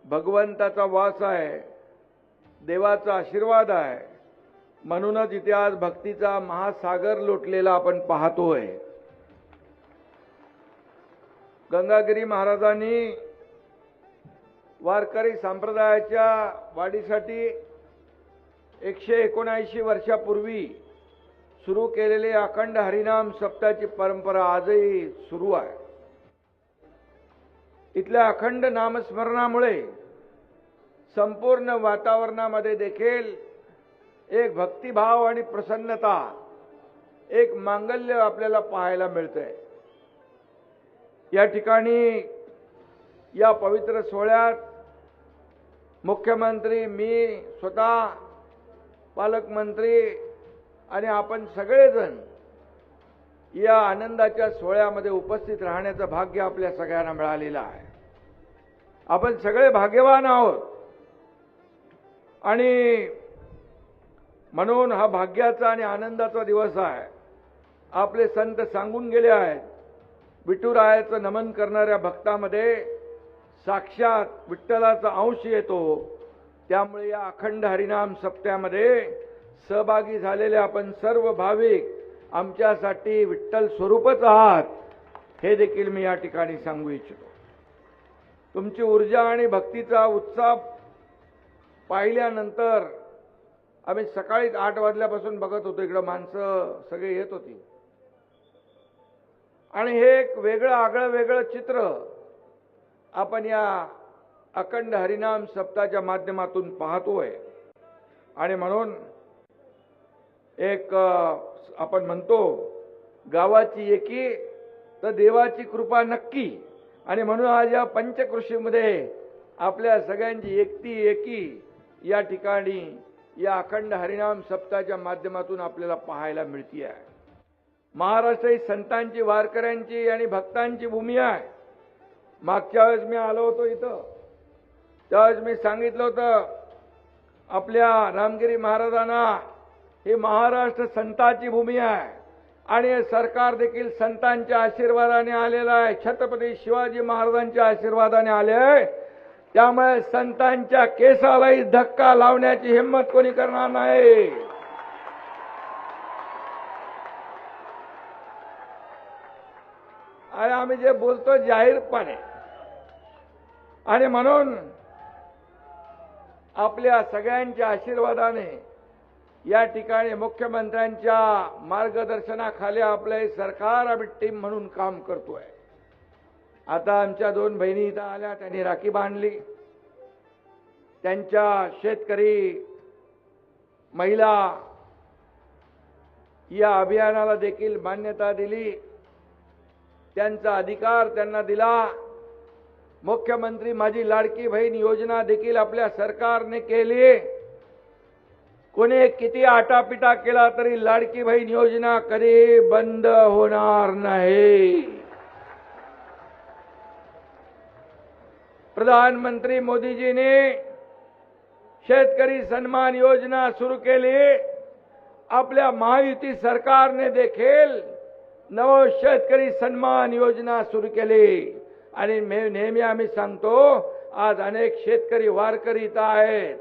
भगवंताचा वास आहे, देवाचा आशीर्वाद आहे. म्हणूनच इथे आज भक्तीचा महासागर लोटलेला आपण पाहतोय. गंगागिरी महाराजांनी वारकरी संप्रदायाच्या वाढीसाठी 179 वर्षापूर्वी सुरू केलेले अखंड हरिनाम सप्ताहाची परंपरा आजही सुरू आहे. इथल्या अखंड नामस्मरणामुळे संपूर्ण वातावरणामध्ये देखील एक भक्तिभाव आणि प्रसन्नता, एक मांगल्य आपल्याला पाहायला मिळतंय. या ठिकाणी या पवित्र सोहळ्यात मुख्यमंत्री, मी स्वतः, पालकमंत्री आणि आपण सगळेजण या आनंदाच्या सोहळ्यामध्ये उपस्थित राहण्याचं भाग्य आपल्या सगळ्यांना मिळालेलं आहे. आपण सगळे भाग्यवान आहोत आणि म्हणून हा भाग्याचा आणि आनंदाचा दिवस आहे. आपले संत सांगून गेले आहेत, विठुरायाचं नमन करणाऱ्या भक्तामध्ये साक्षात विठ्ठलाचा अंश येतो. त्यामुळे या अखंड हरिनाम सप्त्यामध्ये सहभागी झालेले आपण सर्व भाविक आमच्यासाठी विठ्ठल स्वरूपच आहात, हे देखील मी या ठिकाणी सांगू इच्छितो. तुमची ऊर्जा आणि भक्तीचा उत्साह पाहिल्यानंतर आम्ही सकाळी 8 वाजल्यापासून बघत होतो, इकडं माणसं सगळे येत होती आणि हे एक वेगळं चित्र आपण या अखंड हरिनाम सप्ताहाच्या माध्यमातून पाहतोय. आणि म्हणून एक आपण म्हणतो, गावाची एकी तर देवाची कृपा नक्की. आणि म्हणून आज या पंचकृषीमध्ये आपल्या सगळ्यांची एकी या ठिकाणी या अखंड हरिनाम सप्ताहाच्या माध्यमातून आपल्याला पाहायला मिळते आहे. महाराष्ट्र ही संतांची, वारकऱ्यांची आणि भक्तांची भूमी आहे. मागच्या वेळेस मी आलो होतो इथं, त्यावेळेस मी सांगितलं होतं आपल्या रामगिरी महाराजांना ही महाराष्ट्र संतांची भूमी आहे आणि हे सरकार देखील संतांच्या आशीर्वादाने आलेलं आहे, छत्रपती शिवाजी महाराजांच्या आशीर्वादाने आले आहे. त्यामुळे संतांच्या केसालाही धक्का लावण्याची हिंमत कोणी करणार नाही. आणि आम्ही जे बोलतो जाहीरपणे. आणि म्हणून आपल्या सगळ्यांच्या आशीर्वादाने या ठिकाणी मुख्यमंत्र्यांच्या मार्गदर्शनाखाली आपले सरकार आम्ही टीम म्हणून काम करतोय. आता आमच्या 2 बहिणी इथं आल्या, त्यांनी राखी बांधली. त्यांच्या शेतकरी महिला या अभियानाला देखील मान्यता दिली, त्यांचा अधिकार त्यांना दिला. मुख्यमंत्री माझी लाडकी बहीण योजना देखील आपल्या सरकारने केली. कोणी किती आटापिटा केला तरी लाडकी बहीण योजना कधी बंद होणार नाही. प्रधानमंत्री मोदीजीने शेतकरी सन्मान योजना सुरू केली. आपल्या महायुती सरकारने देखील नव शेतकरी सन्मान योजना सुरू केली. आणि नेहमी आम्ही सांगतो, आज अनेक शेतकरी वारकरी इथं आहेत.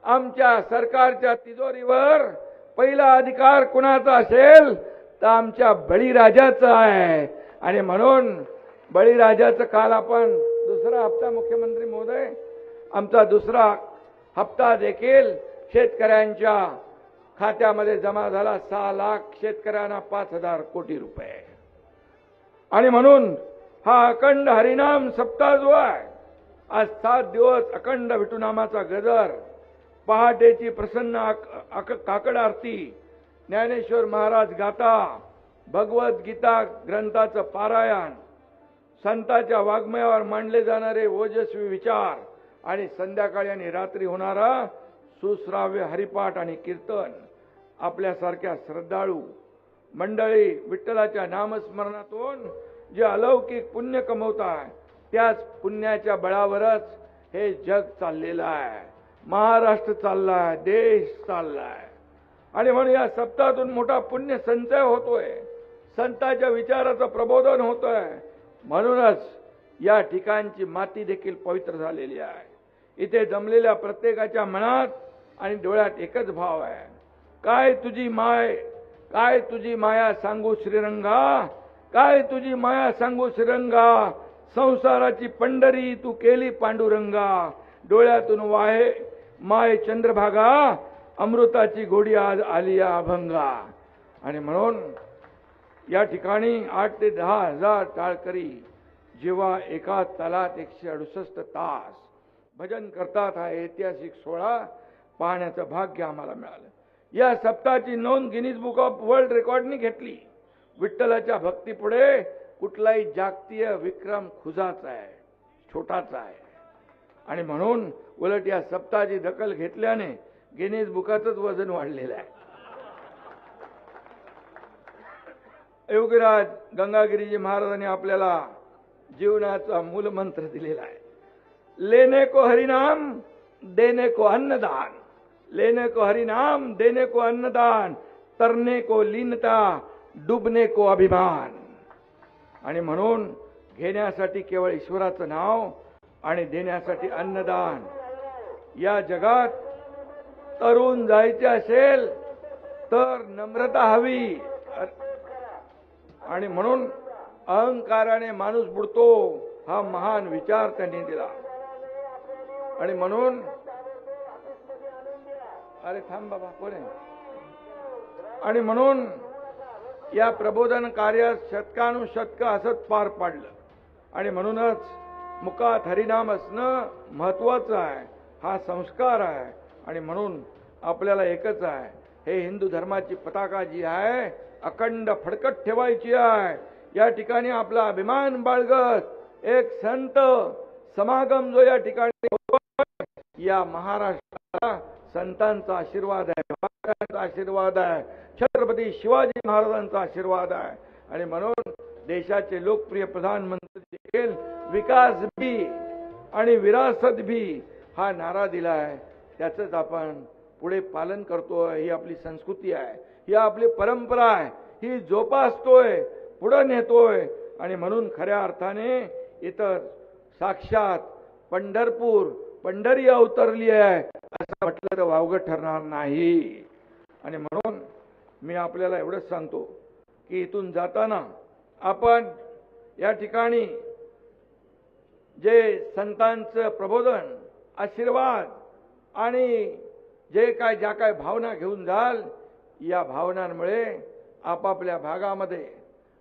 आमच्या सरकारच्या तिजोरीवर पहिला अधिकार कुणाचा असेल तर आमच्या बळीराजाचा आहे. आणि म्हणून बळीराजाचं काल आपण दुसरा हप्ता, मुख्यमंत्री महोदय, आमचा दुसरा हप्ता देखील शेतकऱ्यांच्या खात्यामध्ये जमा झाला. 6 लाख शेतकऱ्यांना 5,000 कोटी रुपये. आणि म्हणून हा अखंड हरिनाम सप्ताह जो आहे, आज 7 दिवस अखंड विठुनामाचा गजर, पहाटेची प्रसन्न काकड आरती, ज्ञानेश्वर महाराज गाथा, भगवद्गीता ग्रंथाचं पारायण, संतांच्या वाङ्मयावर मांडले जाणारे ओजस्वी विचार आणि संध्याकाळी आणि रात्री होणारा सुश्राव्य हरिपाठ आणि कीर्तन. आपल्यासारख्या श्रद्धाळू मंडळी विठ्ठलाच्या नामस्मरणातून जे अलौकिक पुण्य कमवतात, त्याच पुण्याच्या बळावरच हे जग चाललेलं आहे, महाराष्ट्र चाललाय, देश चाललाय. आणि म्हणून या सप्ताहातून मोठा पुण्य संचय होतोय, संतांच्या विचाराचं प्रबोधन होतंय. म्हणूनच या ठिकाणची माती देखील पवित्र झालेली आहे. इथे जमलेल्या प्रत्येकाच्या मनात आणि डोळ्यात एकच भाव आहे, काय तुझी माय, काय तुझी माया सांगू श्रीरंगा, काय तुझी माया सांगू श्रीरंगा, संसाराची पंढरी तू केली पांडुरंगा, डोळ्यातून वाहे माय चंद्रभागा, अमृताची गोडी आज आली या अभंगा. आणि म्हणून या ठिकाणी 8 ते 10 हजार टाळकरी जेव्हा एका तालात 168 तास भजन करतात, हा ऐतिहासिक सोहळा पाहण्याचं भाग्य आम्हाला मिळालं. या सप्ताहाची नोंद गिनीज बुक ऑफ वर्ल्ड रेकॉर्डनी घेतली. विठ्ठलाच्या भक्तीपुढे कुठलाही जागतिक विक्रम खुजाचा आहे, छोटाचा आहे. आणि म्हणून उलट या सप्ताहाची दखल घेतल्याने गिनीज बुकाचंच वजन वाढलेलं आहे. योगीराज गंगागिरीजी महाराजांनी आपल्याला जीवनाचा मूलमंत्र दिलेला आहे, लेने को हरिनाम देने को अन्नदान, लेने को हरिनाम देने को अन्नदान, तरने को लीनता डुबने को अभिमान. आणि म्हणून घेण्यासाठी केवळ ईश्वराचं नाव आणि देण्यासाठी अन्नदान. या जगात तरुण जायचे असेल तर नम्रता हवी. आणि म्हणून अहंकाराने माणूस बुडतो, हा महान विचार त्यांनी दिला. आणि म्हणून अरे थांब बाबा कोण आहे. आणि म्हणून या प्रबोधन कार्यात शतकानुशतक असत पार पाडलं. आणि म्हणूनच मुखात हरिनाम असणं महत्वाचं आहे, हा संस्कार आहे. आणि म्हणून आपल्याला एकच आहे, हे हिंदू धर्माची पताका जी आहे अखंड फडकत ठेवायची आहे. या ठिकाणी आपला अभिमान बाळगत एक संत समागम जो या ठिकाणी या महाराष्ट्राला संतांचा आशीर्वाद आहे, महाराजांचा आशीर्वाद आहे, छत्रपती शिवाजी महाराजांचा आशीर्वाद आहे. आणि म्हणून देशाचे लोकप्रिय प्रधानमंत्री देखील विकास भी आणि विरासत भी हा नारा दिला आहे. त्याचंच आपण पुढे पालन करतोय. ही आपली संस्कृती आहे, ही आपली परंपरा आहे, ही जोपासतोय, पुढे नेतोय. आणि म्हणून खऱ्या अर्थाने इथं साक्षात पंढरी अवतरली आहे असं म्हटलं तर वावगं ठरणार नाही. आणि म्हणून मी आपल्याला एवढंच सांगतो की इथून जाताना आपण या ठिकाणी जे संतांचं प्रबोधन, आशीर्वाद आणि ज्या काय भावना घेऊन जाल, या भावनांमुळे आपापल्या भागामध्ये,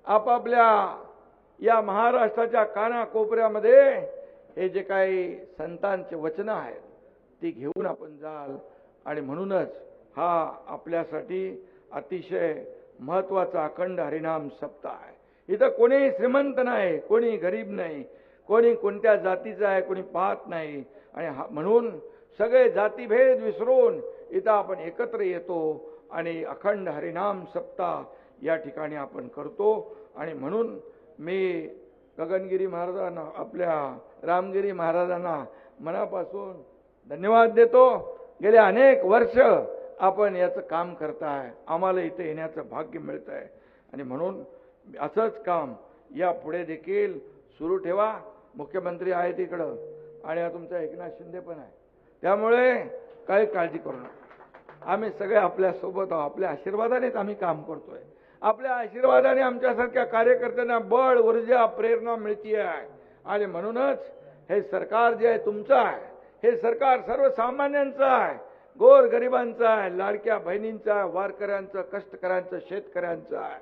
आपापल्या या महाराष्ट्राच्या कानाकोपऱ्यामध्ये हे जे काही संतांचे वचनं आहेत ती घेऊन आपण जाल. आणि म्हणूनच हा आपल्यासाठी अतिशय महत्वाचा अखंड हरिनाम सप्ताह आहे. इथं कोणी श्रीमंत नाही, कोणी गरीब नाही, कोणी कोणत्या जातीचा आहे कोणी पाहत नाही. आणि म्हणून सगळे जातीभेद विसरून इथं आपण एकत्र येतो आणि अखंड हरिनाम सप्ताह या ठिकाणी आपण करतो. आणि म्हणून मी गगनगिरी महाराजांना, आपल्या रामगिरी महाराजांना मनापासून धन्यवाद देतो. गेले अनेक वर्ष आपण याचं काम करताय, आम्हाला इथे येण्याचं भाग्य मिळत आहे. आणि म्हणून असंच काम या पुढे देखील सुरू ठेवा. मुख्यमंत्री आहेत इकडं आणि तुमचा एकनाथ शिंदे पण आहे, त्यामुळे काही काळजी करू नका. आम्ही सगळे आपल्या सोबत आहोत. आपल्या आशीर्वादानेच आम्ही काम करतोय. आपल्या आशीर्वादाने आमच्यासारख्या कार्यकर्त्यांना बळ, ऊर्जा, प्रेरणा मिळते आहे. आणि म्हणूनच हे सरकार जे आहे तुमचं आहे, हे सरकार सर्वसामान्यांचं आहे, गोरगरिबांचं आहे, लाडक्या बहिणींचं आहे, वारकऱ्यांचं, कष्टकऱ्यांचं, शेतकऱ्यांचं आहे.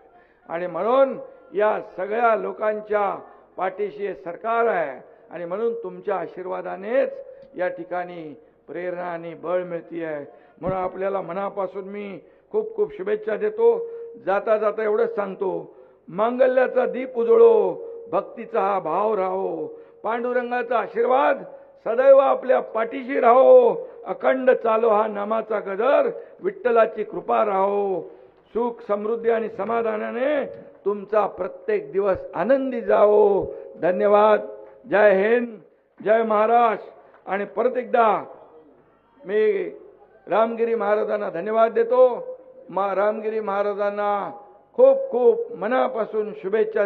आणि म्हणून या सगळ्या लोकांच्या पाठीशी हे सरकार आहे. आणि म्हणून तुमच्या आशीर्वादानेच या ठिकाणी प्रेरणा आणि बळ मिळते आहे. म्हणून आपल्याला मनापासून मी खूप खूप शुभेच्छा देतो. जाता जाता एवढंच सांगतो, मांगल्याचा दीप उजळो, भक्तीचा हा भाव राहो, पांडुरंगाचा आशीर्वाद सदैव आपल्या पाठीशी राहो, अखंड चालो हा नामाचा गजर, विठ्ठलाची कृपा राहो. सुख, समृद्धी आणि समाधानाने तुमचा प्रत्येक दिवस आनंदी जाओ. धन्यवाद. जय हिंद, जय महाराष्ट्र. आणि परत एकदा मी रामगिरी महाराजांना धन्यवाद देतो. रामगिरी महाराजांना खूप खूप मनापासून शुभेच्छा.